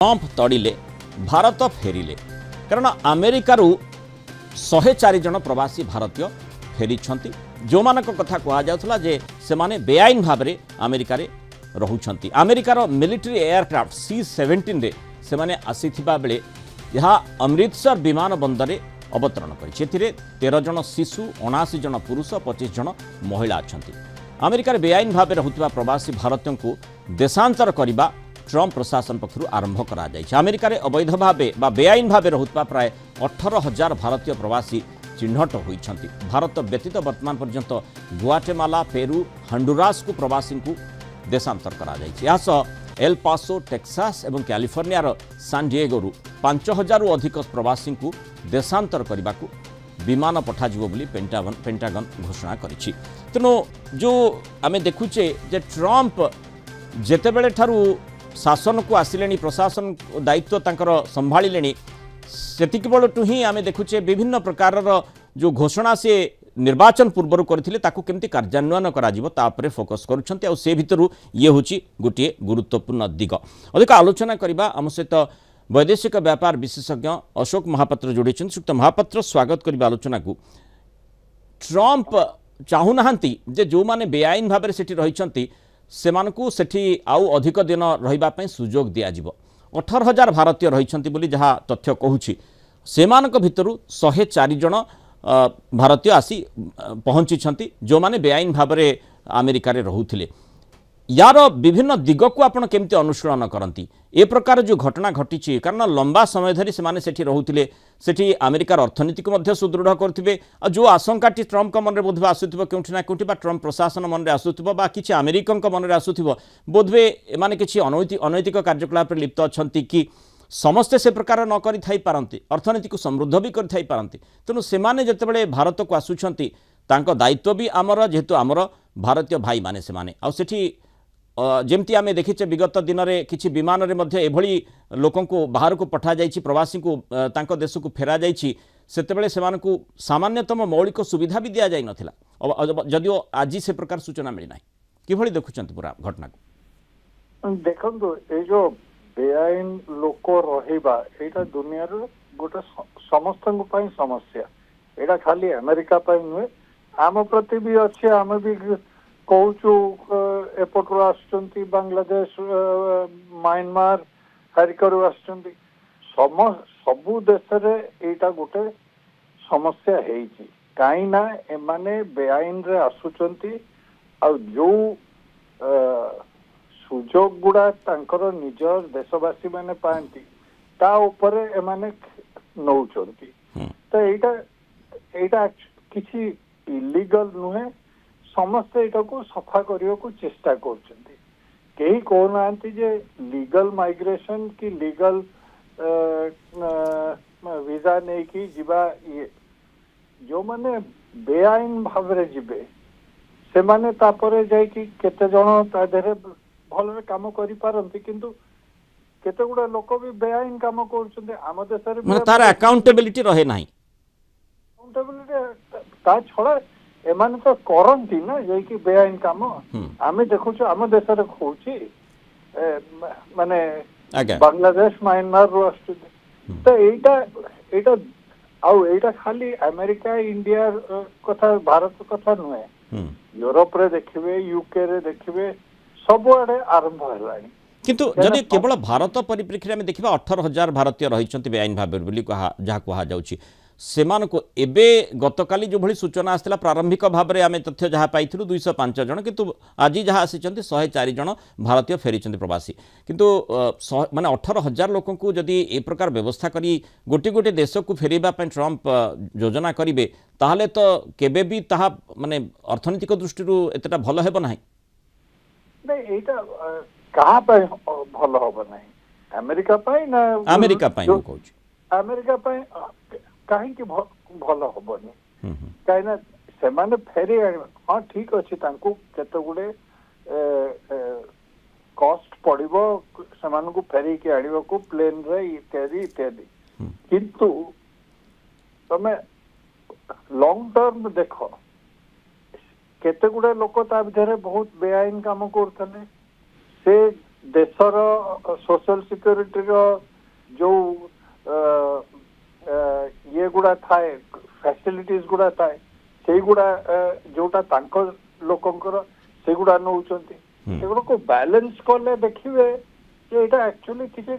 Trump तड़िले Bharat फेरिले कारण अमेरिकार 104 जन प्रवासी भारतीय फेरी जो मान कथा कहला जे से माने बेआईन भाव में अमेरिका रोचंती अमेरिकार मिलिट्री एयरक्राफ्ट C-17 रे से माने आसीथिबा बेले यह अमृतसर विमान बंदर में अवतरण कर 13 जन शिशु 79 जन पुरुष 25 जन महिला अच्छा अमेरिकार बेआईन भाव में रहुथिबा प्रवासी भारतीयों को देशांतर करने ट्रंप प्रशासन पक्षर आरंभ अमेरिकार अवैध भाव बा बेआईन भाव रहुथिबा प्राय 18,000 भारतीय प्रवासी चिन्हट होइछंती। भारत व्यतीत वर्तमान पर्यंत गुआटेमाला पेरू हंडुरास को प्रवासी को देशांतर करा एल पासो टेक्सास और कैलिफोर्निया सान डिएगो 5,000 रु अधिक प्रवासी को देशांतर करने को विमान पठाजिबो बोली पेंटागन घोषणा करिछि। तेणु जो आमे देखुचे जे ट्रंप जेतेबेले ठारू शासन को आसिले प्रशासन दायित्व तांकर संभाळिले सेतिक बळटु ही आमे देखुचे विभिन्न प्रकार जो घोषणा से निर्वाचन पूर्व करथिले ताकू केमती कार्यान्वयन कराजिबो तापरे फोकस करूछंती। आ से भितरु ये होची गोटे गुरुत्वपूर्ण दिग अधिक आलोचना करिबा आम सहित वैदेशिक व्यापार विशेषज्ञ अशोक महापात्र जोड़ी श्रीयुक्त महापात्र स्वागत करिबा आलोचना को। ट्रंप चाहूनाहांती जे जो माने बेआईन भाव में सेठी रहिछंती सेमानकु सेठी आउ अधिक दिन रहिबा पई सुजोग दिया जिवो 18,000 भारतीय रहिछंती बोली जहा तथ्य कहूछि सेमानक भितरु 104 जन भारतीय आसी पहुंची जो माने बेआईन भाव में अमेरिका रे रहुथिले यार विभिन्न दिग को आपण केमती अनुसरण करती ए प्रकार जो घटना घटी कारण लंबा समय धरी से सेठी रहुथिले सेठी अमेरिकार अर्थनीति को मध्य सुदृढ़ करथिबे जो आशंकाटी ट्रंप का मन में बोधवे आसुथिबो केउठी ना केउठी बा ट्रंप प्रशासन मन में आसुथिबो बा किछि अमेरिकन का मन में आसुथिबो बोधवे एमाने किछि अनैतिक कार्यकलाप रे लिप्त अछंती कि समस्ते से प्रकार न करि थाई पारंती अर्थनीति को समृद्ध भी करि थाई पारंती। तेणु सेमाने जेतेबेले भारत को आसुछंती तांको दायित्व भी आमर जेहेतु आमर भारतीय भाई माने सेमाने आ सेठी जमती आमे देखिचे विगत दिन में किसी विमान रे मध्य एभली लोकों को बाहर को पठा जाइछि प्रवासी को तांको देश को फेरा जाइछि सेतेबेले सेमानकु सामान्यतम मौलिक सुविधा भी दिया जाय नथिला जदिओ आज से प्रकार सूचना मिली नाही किभली देखुचंती पूरा घटना को देखंतु ए जो बेआईन लोक रहिबा एटा दुनिया रो गोटे समस्तन पई समस्या एटा खाली अमेरिका पई नुहे आम प्रति भी अच्छे आम भी कहूचु एपटू आसुचंती बांग्लादेश म्यांमार हरिकरू आसुचंती सबु देश रे एटा गोटे समस्या हेइची काई ना एमाने बेआईन रे आसुचंती आ जो सुजोग गुड़ा तांकर निजर देशवासी माने पांती ता ऊपर एमाने नौचंती तो एटा किछि इलीगल नुहे समस्ते एटा को सफा करियो को चेष्टा करछंती केही कहनांती जे लीगल माइग्रेशन की लीगल वीजा नै की जिबा ये जो माने बेआईन भाव रे जिबे से माने तापरे जाय कि केते जण ता देरे भलरे काम करि पारंती किंतु केते गुडा लोक भी बेआईन काम करछंती आम देश रे माने तार अकाउंटेबिलिटी रहे नाही अकाउंटेबिलिटी ता छोड़ा एमाने तो करंती ना जे कि बेआईन काम आमे देखुछु आम देश रे खोची माने बांग्लादेश म्यांमार रो आस्तु तो एटा आउ एटा खाली अमेरिका इंडिया कथा भारत कथा नुहे यूरोप रे देखिबे यूके रे देखिबे सब आड़े आरंभ हेलानी किंतु जदि केवल भारत परिप्रेक्षी में देखा 18,000 भारतीय रही बेआईन भाव जहाँ कहुच्छी सेमानको एबे गतकाली जो भली सूचना आसला प्रारंभिक भाव में आम तथ्य जहाँ पाई 205 जन किंतु आज जहाँ आसी 104 जन भारतीय फेरी प्रवासी किंतु माने 18,000 लोक को जदि ए प्रकार व्यवस्था करी गोटे गोटे देश को फेरवा ट्रंप योजना करेंगे ताहले तो केबे भी ताहा माने अर्थनैतिक दृष्टि एतटा भल हेबो नाही कहाँ भल हम ना अमेरिका ना अमेरिका अमेरिका कहीं भल हेनी कहीं से माने फेरी हाँ ठीक अच्छे केते गुड़े कॉस्ट पड़ो से फेरी के आने को प्लेन रे इत्यादि इत्यादि किंतु तमे लॉन्ग टर्म देख केते गुड़े लोक ता भीतर बहुत बेआईन काम करते से देशर सोशल सिक्योरिटी जो ये गुड़ा थाए फैसिलिटीज गुड़ा थाए से गुड़ा जोटा तांको लोकंकर से गुड़ा नौचंती एगुड़ा को बैलेंस कले देखिए कि एटा एक्चुअली किसी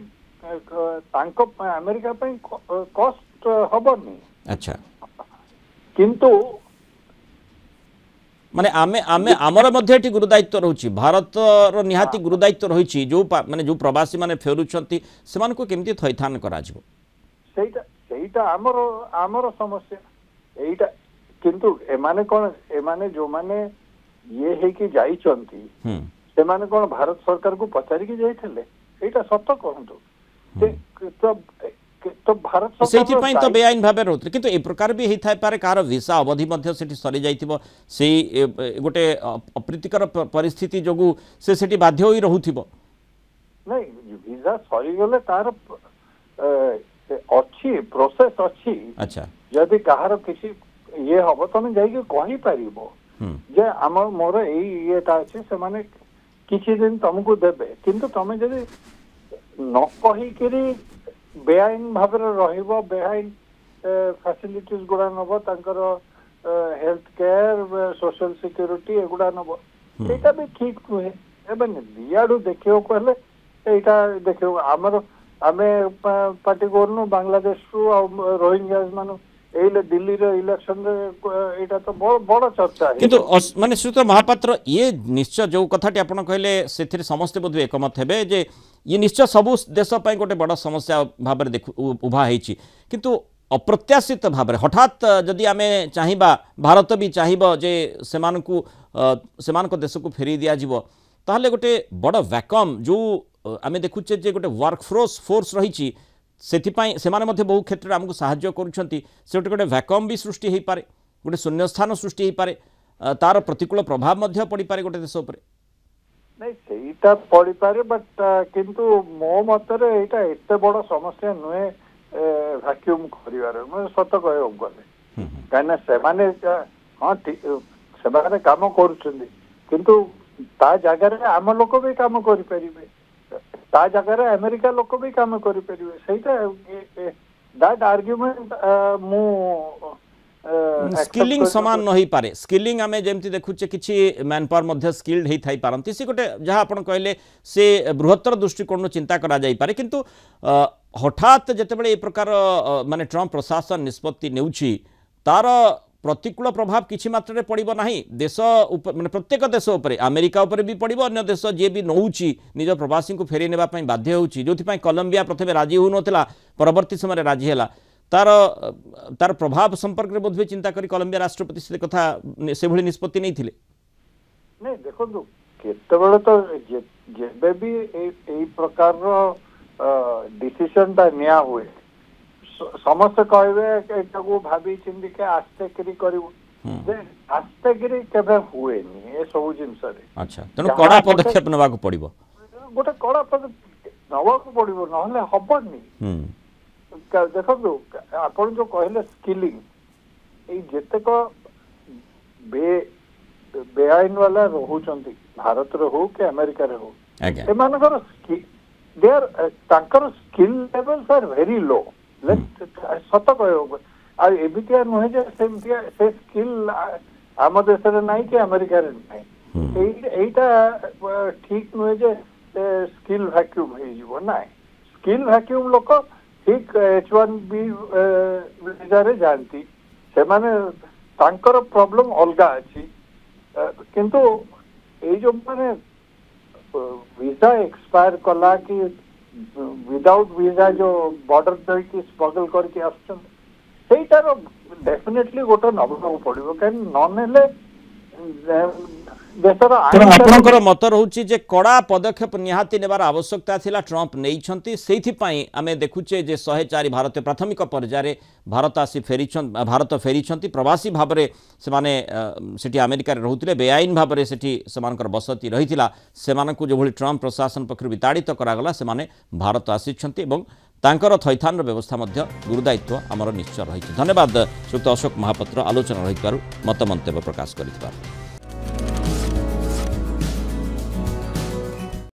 तांको अमेरिका पे कॉस्ट हबनी। अच्छा किंतु माने आमे आमे आमर मध्ये एटी गुरुदायित्व रहुची भारत रो निहाती गुरुदायित्व रहिची जो माने जो प्रवासी माने फेरुचंती सेमान को केमती थैथान करा जिवो सेटा सेटा आमर आमर समस्या एटा किंतु एमाने कोन एमाने जो माने ये है कि जाइचंती से माने कोन भारत सरकार को पचारि कि जाइथले एटा सत्य कहंतु तो भारत सरकार तो बेआईन भाव रोते किंतु ए प्रकार भी होता है कार वीसा अवधि मध्य सेठी सरी जाइथिबो से गोटे अप्रीतिकर परिस्थिति जोगु से बाध्य होई रहउथिबो नहीं वीसा सरी गले तार अच्छी प्रोसेस अच्छी। अच्छा यदि कहार किसी ये हबो तमे जाई के कहि परिबो जे हम मोर एई एटा अछि से माने किछि दिन तुमको देबे किंतु तमे जदि न कहि करी बेआईन भाव रहिबो बेआईन फैसिलिटीज गुड़ा नब तांकर हेल्थ केयर सोशल सिक्योरिटी एगुड़ा नब एटा भी ठीक नुहे एबे दियाडू देखियो कहले एटा देखियो हमर आमे पार्टी करनु बांग्लादेश रु रोहिंग्यास मानु एले दिल्ली रे इलेक्शन रे एटा तो बड़ चर्चा है किंतु माने श्रीयुत महापात्र ये निश्चय जो कथाटी आपण कहले सेथिर समस्त बोध एकमत हेबे जे ये निश्चय सबु देश पय गोटे बड़ समस्या भाव रे उभा हेछि किंतु अप्रत्याशित भाव रे हठात जदि आमे चाहिबा भारत भी चाहिबो जे सेमानको देश को फेरी दिया जिवो ताहले गोटे बड़ वैकम जो आमे देखुचे जे गोटे वर्क फोर्स रहिछि सेथिपाई सेमाने मध्ये बहु क्षेत्र आमको साहाय्य करूछंती से गोटे वैकम भी सृष्टि हेई पारे गोटे शून्यस्थान सृष्टि हेई पारे तार प्रतिकूल प्रभाव मध्ये पड़ी पारे गोटे देश उपरे नहीं सेटा पड़ी पारे बट किंतु मो मतरे एटा एते बड़ समस्या नुहे वैक्यूम करिवार मैं सत कहयो गले काना सेमाने हां सेमाने काम करूछंती किंतु ता जगह रे आम लोक भी काम करि परिबे ता जगह अमेरिका लोक भी काम करि परिबे सेटा दैट आर्गुमेंट मु स्किलिंग समान न होई पारे स्किलिंग आमे जेमति देखुचे किछि मैन पावर मध्ये स्किल्ड हेई थाई पारंती से गोटे जहा आपण कहले से बृहत्तर दृष्टिकोण चिंता करा जाई पारे किंतु हठात जेतेबेले ए प्रकार माने ट्रम्प प्रशासन निष्पत्ति नेउछि तार प्रतिकूल प्रभाव किछि मात्रा पड़िबो नाही देश माने प्रत्येक देश उपरे अमेरिका उपरे भी पड़िबो अन्य देश जे भी नौछि निज प्रवासी को फेरी नेबा पई बाध्य होछि जोथि पई कोलंबिया प्रथमे राजी हो नथिला परवर्ती समय राजी हैला तार प्रभाव संपर्क रे बोधवे चिंता करी कोलंबिया राष्ट्रपति से कथा से भली निष्पत्ति नहीं थिले नहीं देखो केतेबेले तो जेबे भी ए प्रकार रो डिसीजन ता निया हुए समस्त कहबे एटा को भाबी चिंदी के आस्ते करी करिवो जे आस्ते करी केबे हुए नी ए सब जिंस रे। अच्छा तनो कड़ा पदक्षेप नबा को पड़िबो गोटे कड़ा पदक्षेप नबा को पड़िबो नहले हबनी देखो आपण जो कहले स्किलिंग ए जेतेक बेआईन वाला रहुचंती भारत रे हो के अमेरिका रे हो एमानकर देयर तांकर skill levels are very low सत कह आ एबिटिया नुहे जे से स्किल आम देश रे नाही कि अमेरिका रे नाही एटा ठीक नुहे जे स्किल वैक्यूम हे जीवो नाही स्किल वैक्यूम लोक ठीक H1B वीजा रे जानती से माने तांकर प्रॉब्लम अलगा अछि किंतु ए जो माने वीजा एक्सपायर कला कि विदाउट वीजा जो बॉर्डर पे की स्ट्रगल करके आछन सेटार डेफिनेटली गोटे नबको पड़िबो कान ननेले आपणकर मत रोचे जे कड़ा पदक्षेप निहाती नेबार आवश्यकता थिला ट्रम्प नेइछंती सेथिपाई आमे देखुचे जे 104 भारतीय प्राथमिक पर्याय भारत आसी भारत फेरीछंती प्रवासी भाबरे से माने सेठी अमेरिका रे रहउतिले बेआईन भाबरे सेठी समानकर बसती रहितिला सेमानकु जो भली ट्रम्प प्रशासन पक्षरु विताड़ित करागला से माने भारत आसीछंती एवं तांकर थैथान व्यवस्था मध्य गुरुदायित्व आमर निश्चय रही। धन्यवाद श्रीयुक्त अशोक महापात्र आलोचना रहितबारु मत मंतव्य प्रकाश करितबारु।